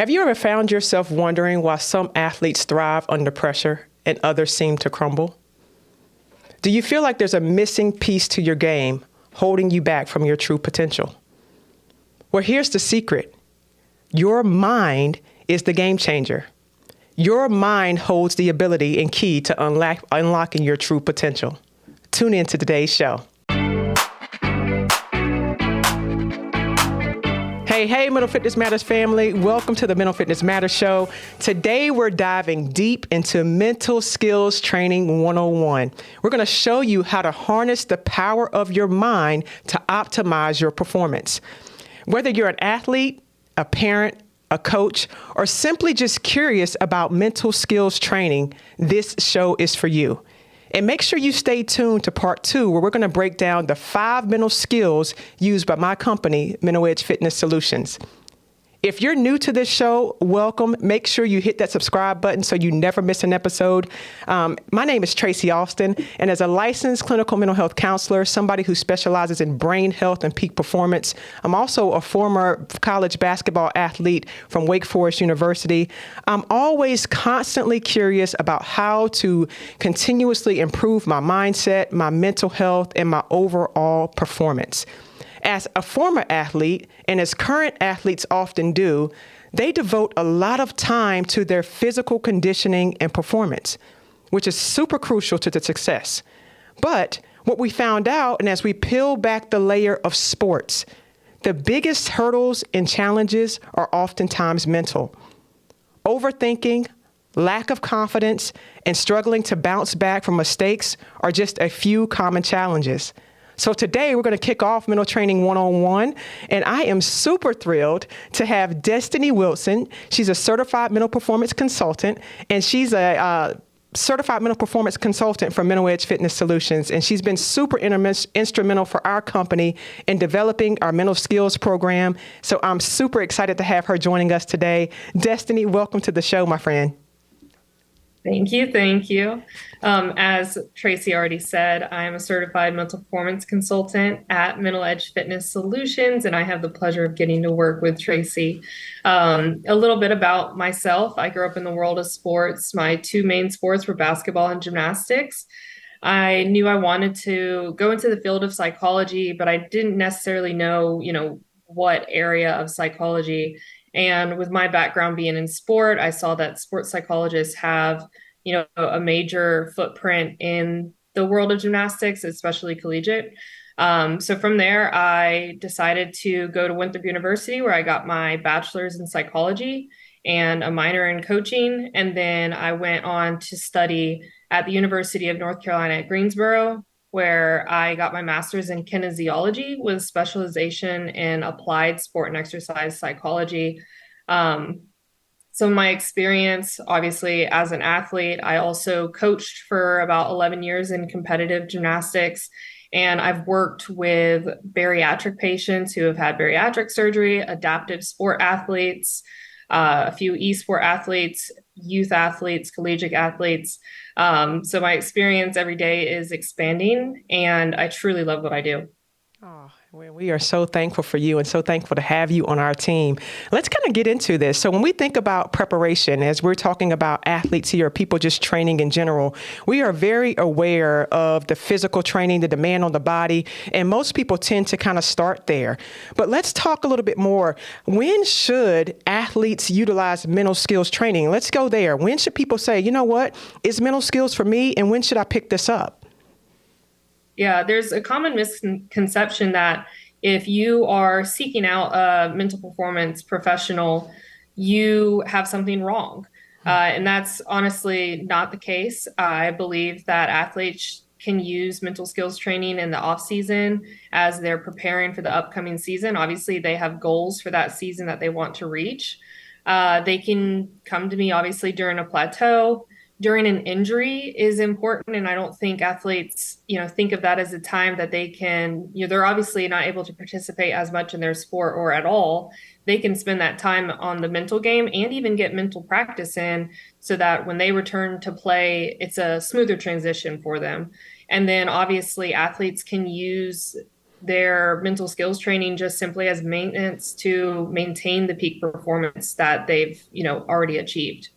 Have you ever found yourself wondering why some athletes thrive under pressure and others seem to crumble? Do you feel like there's a missing piece to your game holding you back from your true potential? Well, here's the secret. Your mind is the game changer. Your mind holds the ability and key to unlocking your true potential. Tune in to today's show. Hey, Mental Fitness Matters family. Welcome to the Mental Fitness Matters show. Today, we're diving deep into mental skills training 101. We're going to show you how to harness the power of your mind to optimize your performance. Whether you're an athlete, a parent, a coach, or simply just curious about mental skills training, this show is for you. And make sure you stay tuned to part 2, where we're going to break down the 5 mental skills used by my company, Mental Edge Fitness Solutions. If you're new to this show, welcome. Make sure you hit that subscribe button so you never miss an episode. My name is Tracy Austin, and as a licensed clinical mental health counselor, somebody who specializes in brain health and peak performance, I'm also a former college basketball athlete from Wake Forest University. I'm always constantly curious about how to continuously improve my mindset, my mental health, and my overall performance. As a former athlete, and as current athletes often do, they devote a lot of time to their physical conditioning and performance, which is super crucial to the success. But what we found out, and as we peel back the layer of sports, the biggest hurdles and challenges are oftentimes mental. Overthinking, lack of confidence, and struggling to bounce back from mistakes are just a few common challenges. So today we're going to kick off Mental Training 101, and I am super thrilled to have Destiny Wilson. She's a certified mental performance consultant, and she's a certified mental performance consultant for Mental Edge Fitness Solutions, and she's been super instrumental for our company in developing our mental skills program. So I'm super excited to have her joining us today. Destiny, welcome to the show, my friend. Thank you. Thank you. As Tracy already said, I'm a certified mental performance consultant at Mental Edge Fitness Solutions, and I have the pleasure of getting to work with Tracy. A little bit about myself. I grew up in the world of sports. My 2 main sports were basketball and gymnastics. I knew I wanted to go into the field of psychology, but I didn't necessarily know, what area of psychology. And with my background being in sport, I saw that sports psychologists have, a major footprint in the world of gymnastics, especially collegiate. So from there, I decided to go to Winthrop University, where I got my bachelor's in psychology and a minor in coaching. And then I went on to study at the University of North Carolina at Greensboro, where I got my master's in kinesiology with specialization in applied sport and exercise psychology. So my experience, obviously, as an athlete, I also coached for about 11 years in competitive gymnastics. And I've worked with bariatric patients who have had bariatric surgery, adaptive sport athletes, a few e-sport athletes, youth athletes, collegiate athletes. So my experience every day is expanding, and I truly love what I do. Oh, well, we are so thankful for you and so thankful to have you on our team. Let's kind of get into this. So when we think about preparation, as we're talking about athletes here, people just training in general, we are very aware of the physical training, the demand on the body, and most people tend to kind of start there. But let's talk a little bit more. When should athletes utilize mental skills training? Let's go there. When should people say, you know what, it's mental skills for me, and when should I pick this up? Yeah, there's a common misconception that if you are seeking out a mental performance professional, you have something wrong. And that's honestly not the case. I believe that athletes can use mental skills training in the off season as they're preparing for the upcoming season. Obviously, they have goals for that season that they want to reach. They can come to me, obviously, during a plateau. During an injury is important, and I don't think athletes think of that as a time that they can, they're obviously not able to participate as much in their sport or at all. They can spend that time on the mental game and even get mental practice in, so that when they return to play, it's a smoother transition for them. And then obviously athletes can use their mental skills training just simply as maintenance to maintain the peak performance that they've, already achieved.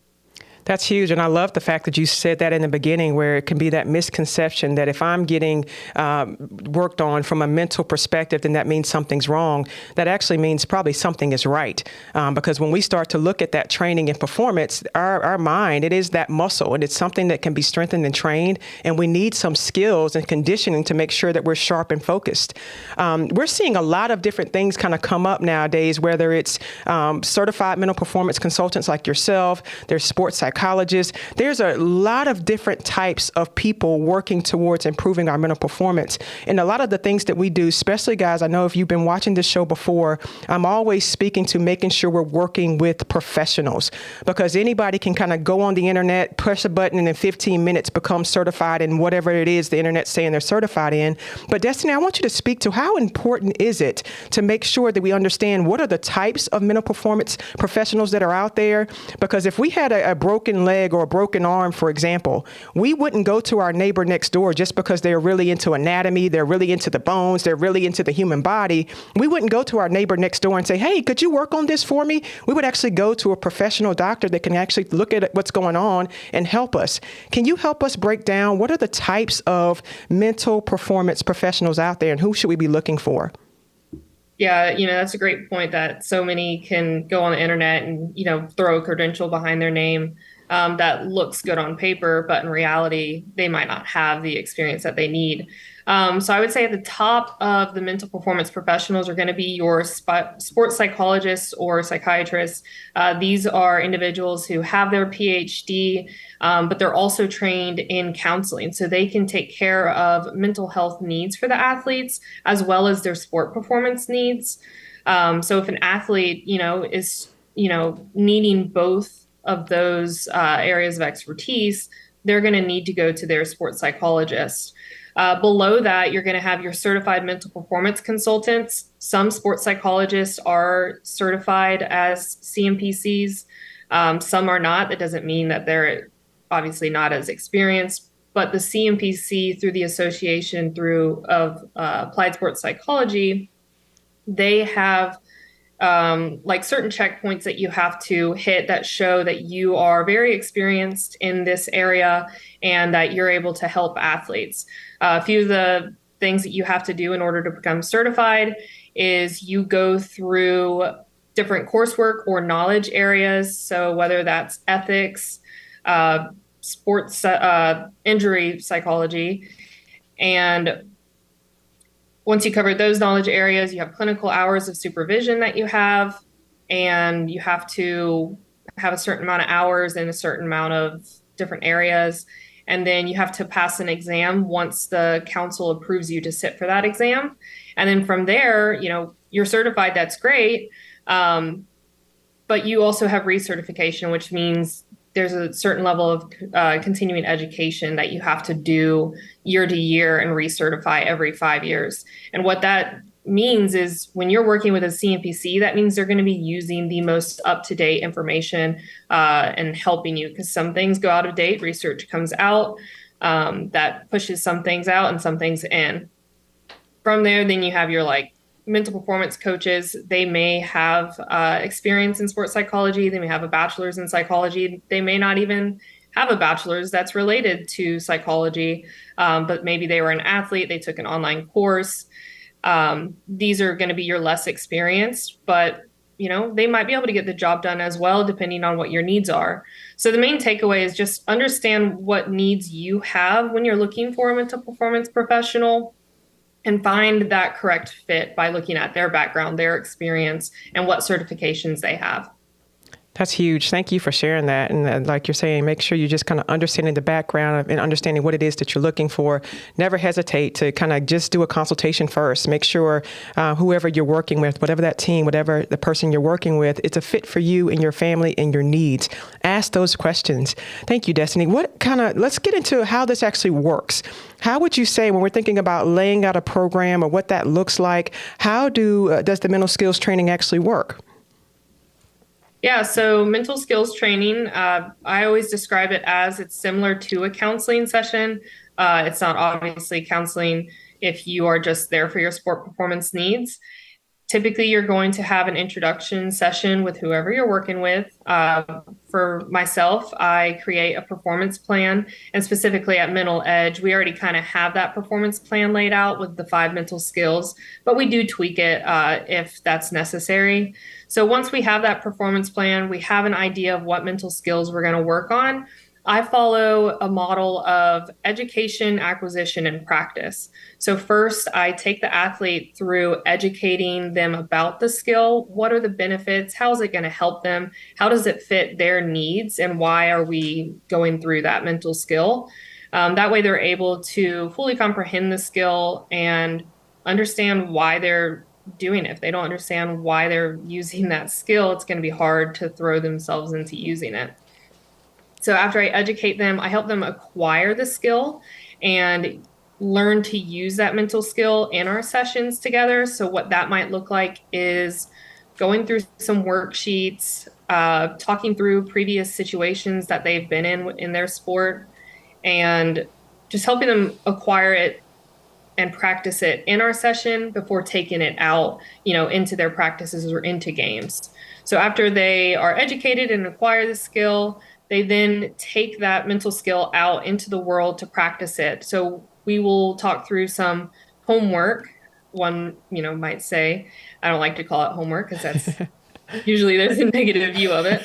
That's huge. And I love the fact that you said that in the beginning, where it can be that misconception that if I'm getting worked on from a mental perspective, then that means something's wrong. That actually means probably something is right. Because when we start to look at that training and performance, our mind, it is that muscle, and it's something that can be strengthened and trained. And we need some skills and conditioning to make sure that we're sharp and focused. We're seeing a lot of different things kind of come up nowadays, whether it's certified mental performance consultants like yourself, there's sports psychologists. There's a lot of different types of people working towards improving our mental performance. And a lot of the things that we do, especially guys, I know if you've been watching this show before, I'm always speaking to making sure we're working with professionals, because anybody can kind of go on the internet, push a button, and in 15 minutes become certified in whatever it is the internet's saying they're certified in. But Destiny, I want you to speak to how important is it to make sure that we understand what are the types of mental performance professionals that are out there? Because if we had a broken leg or a broken arm, for example, we wouldn't go to our neighbor next door just because they're really into anatomy, they're really into the bones, they're really into the human body. We wouldn't go to our neighbor next door and say, hey, could you work on this for me? We would actually go to a professional doctor that can actually look at what's going on and help us. Can you help us break down what are the types of mental performance professionals out there, and who should we be looking for? Yeah, that's a great point that so many can go on the internet and, throw a credential behind their name that looks good on paper, but in reality, they might not have the experience that they need. So I would say at the top of the mental performance professionals are going to be your sports psychologists or psychiatrists. These are individuals who have their PhD, but they're also trained in counseling. So they can take care of mental health needs for the athletes as well as their sport performance needs. So if an athlete, is, needing both of those areas of expertise, they're going to need to go to their sports psychologist. Below that, you're going to have your certified mental performance consultants. Some sports psychologists are certified as CMPCs. Some are not. That doesn't mean that they're obviously not as experienced, but the CMPC through the Association of Applied Sports Psychology, they have like certain checkpoints that you have to hit that show that you are very experienced in this area and that you're able to help athletes. A few of the things that you have to do in order to become certified is you go through different coursework or knowledge areas. So whether that's ethics, sports injury psychology, and once you cover those knowledge areas, you have clinical hours of supervision that you have, and you have to have a certain amount of hours in a certain amount of different areas. And then you have to pass an exam once the council approves you to sit for that exam. And then from there, you're certified, that's great. But you also have recertification, which means there's a certain level of continuing education that you have to do year to year and recertify every 5 years. And what that means is when you're working with a CMPC, that means they're going to be using the most up-to-date information and helping you, because some things go out of date. Research comes out that pushes some things out and some things in. From there, then you have your mental performance coaches. They may have experience in sports psychology. They may have a bachelor's in psychology. They may not even have a bachelor's that's related to psychology, but maybe they were an athlete. They took an online course. These are going to be your less experienced, but they might be able to get the job done as well, depending on what your needs are. So the main takeaway is just understand what needs you have when you're looking for a mental performance professional, and find that correct fit by looking at their background, their experience, and what certifications they have. That's huge. Thank you for sharing that. And like you're saying, make sure you're just kind of understanding the background and understanding what it is that you're looking for. Never hesitate to kind of just do a consultation first. Make sure whoever you're working with, whatever that team, whatever the person you're working with, it's a fit for you and your family and your needs. Ask those questions. Thank you, Destiny. Let's get into how this actually works. How would you say, when we're thinking about laying out a program or what that looks like, how does the mental skills training actually work? Yeah, so mental skills training, I always describe it as it's similar to a counseling session. It's not obviously counseling if you are just there for your sport performance needs. Typically, you're going to have an introduction session with whoever you're working with. For myself, I create a performance plan, and specifically at Mental Edge, we already kind of have that performance plan laid out with the 5 mental skills, but we do tweak it if that's necessary. So once we have that performance plan, we have an idea of what mental skills we're going to work on. I follow a model of education, acquisition, and practice. So, first, I take the athlete through educating them about the skill. What are the benefits? How is it going to help them? How does it fit their needs? And why are we going through that mental skill? That way, they're able to fully comprehend the skill and understand why they're doing it. If they don't understand why they're using that skill, it's going to be hard to throw themselves into using it. So after I educate them, I help them acquire the skill and learn to use that mental skill in our sessions together. So what that might look like is going through some worksheets, talking through previous situations that they've been in their sport, and just helping them acquire it and practice it in our session before taking it out, into their practices or into games. So after they are educated and acquire the skill, they then take that mental skill out into the world to practice it. So we will talk through some homework. One, might say, I don't like to call it homework because that's usually there's a negative view of it.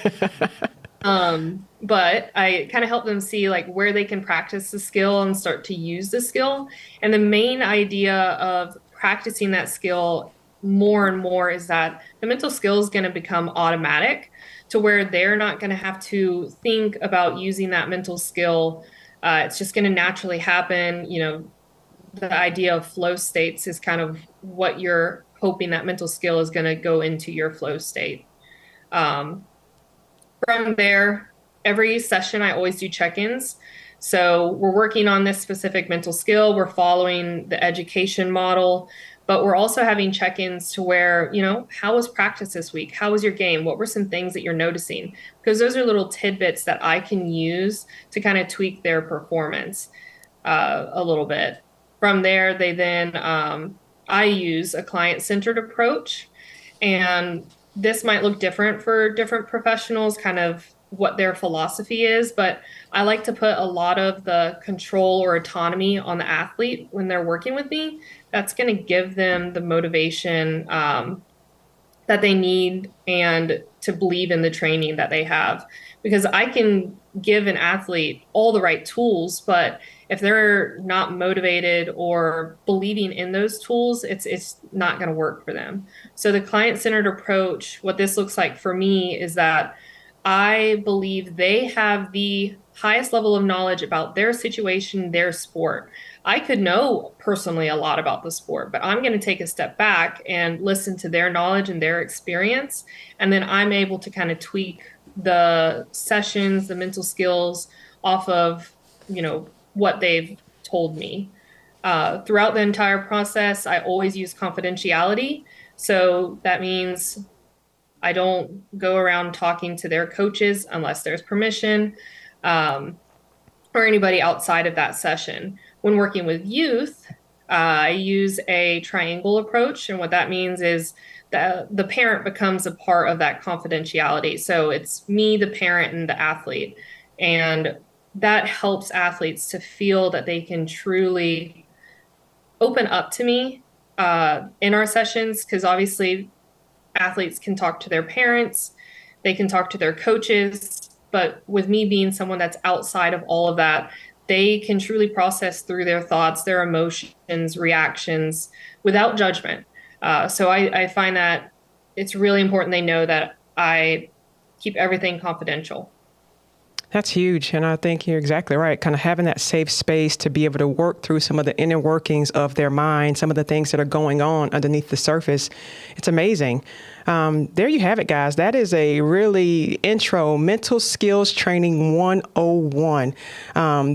But I kind of help them see like where they can practice the skill and start to use the skill. And the main idea of practicing that skill more and more is that the mental skill is going to become automatic to where they're not going to have to think about using that mental skill. It's just going to naturally happen. The idea of flow states is kind of what you're hoping that mental skill is going to go into your flow state. From there, every session, I always do check-ins. So we're working on this specific mental skill. We're following the education model, but we're also having check-ins to where, how was practice this week? How was your game? What were some things that you're noticing? Because those are little tidbits that I can use to kind of tweak their performance a little bit. From there, I use a client-centered approach, and this might look different for different professionals, kind of what their philosophy is, but I like to put a lot of the control or autonomy on the athlete when they're working with me. That's going to give them the motivation that they need and to believe in the training that they have. Because I can give an athlete all the right tools, but if they're not motivated or believing in those tools, it's not going to work for them. So the client-centered approach, what this looks like for me is that I believe they have the highest level of knowledge about their situation, their sport. I could know personally a lot about the sport, but I'm going to take a step back and listen to their knowledge and their experience. And then I'm able to kind of tweak the sessions, the mental skills off of, what they've told me. Throughout the entire process, I always use confidentiality. So that means I don't go around talking to their coaches unless there's permission, or anybody outside of that session. When working with youth, I use a triangle approach. And what that means is that the parent becomes a part of that confidentiality. So it's me, the parent, and the athlete. And that helps athletes to feel that they can truly open up to me in our sessions, because obviously athletes can talk to their parents, they can talk to their coaches, but with me being someone that's outside of all of that, they can truly process through their thoughts, their emotions, reactions without judgment. So I find that it's really important they know that I keep everything confidential. That's huge. And I think you're exactly right. Kind of having that safe space to be able to work through some of the inner workings of their mind, some of the things that are going on underneath the surface. It's amazing. There you have it, guys. That is a really intro mental skills training 101.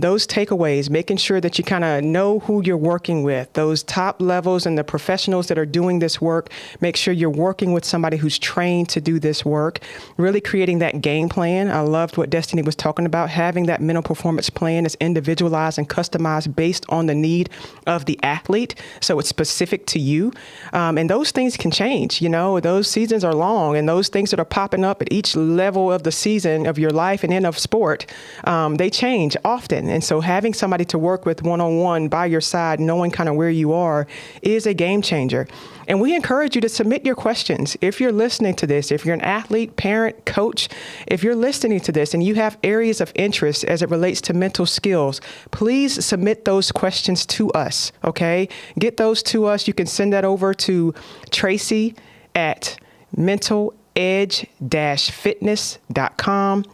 Those takeaways, making sure that you kind of know who you're working with, those top levels and the professionals that are doing this work. Make sure you're working with somebody who's trained to do this work, really creating that game plan. I loved what Destiny was talking about. Having that mental performance plan is individualized and customized based on the need of the athlete. So it's specific to you. And those things can change. Those seasons are long, and those things that are popping up at each level of the season of your life and then of sport, they change often. And so having somebody to work with one-on-one by your side, knowing kind of where you are, is a game changer. And we encourage you to submit your questions. If you're listening to this, if you're an athlete, parent, coach, if you're listening to this and you have areas of interest as it relates to mental skills, please submit those questions to us, okay? Get those to us. You can send that over to Tracy at mentaledge-fitness.com.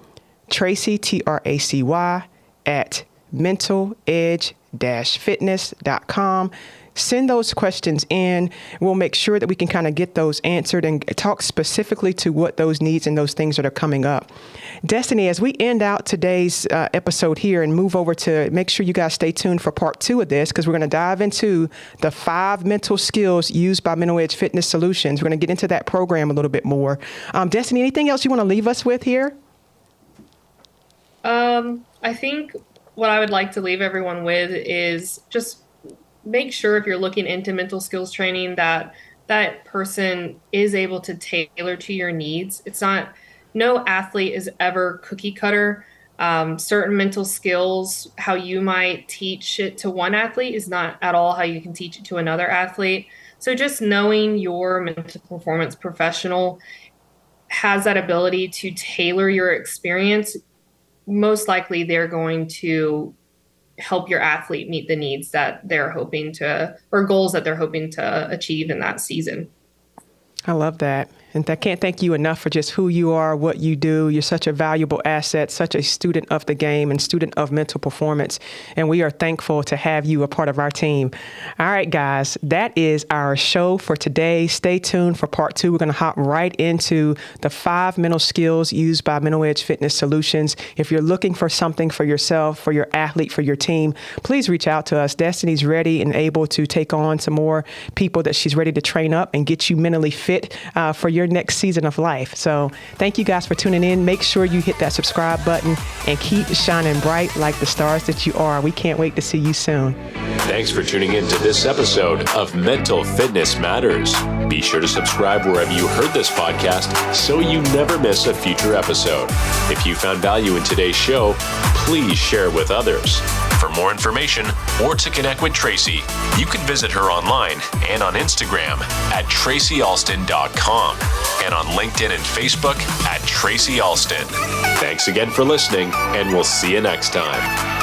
Tracy, Tracy, at mentaledge-fitness.com. Send those questions in. We'll make sure that we can kind of get those answered and talk specifically to what those needs and those things that are coming up. Destiny, as we end out today's episode here and move over to make sure you guys stay tuned for part 2 of this, because we're going to dive into the 5 mental skills used by Mental Edge Fitness Solutions. We're going to get into that program a little bit more. Destiny, anything else you want to leave us with here? I think what I would like to leave everyone with is just make sure if you're looking into mental skills training that that person is able to tailor to your needs. No athlete is ever cookie cutter. Certain mental skills, how you might teach it to one athlete is not at all how you can teach it to another athlete. So just knowing your mental performance professional has that ability to tailor your experience, most likely they're going to help your athlete meet the needs that they're hoping to, or goals that they're hoping to achieve in that season. I love that. And I can't thank you enough for just who you are, what you do. You're such a valuable asset, such a student of the game and student of mental performance. And we are thankful to have you a part of our team. All right, guys, that is our show for today. Stay tuned for part 2. We're going to hop right into the 5 mental skills used by Mental Edge Fitness Solutions. If you're looking for something for yourself, for your athlete, for your team, please reach out to us. Destiny's ready and able to take on some more people that she's ready to train up and get you mentally fit for your next season of life. So thank you guys for tuning in. Make sure you hit that subscribe button and keep shining bright like the stars that you are. We can't wait to see you soon. Thanks for tuning in to this episode of Mental Fitness Matters. Be sure to subscribe wherever you heard this podcast so you never miss a future episode. If you found value in today's show, please share it with others. For more information or to connect with Tracy, you can visit her online and on Instagram at tracyalston.com and on LinkedIn and Facebook at Tracy Alston. Thanks again for listening, and we'll see you next time.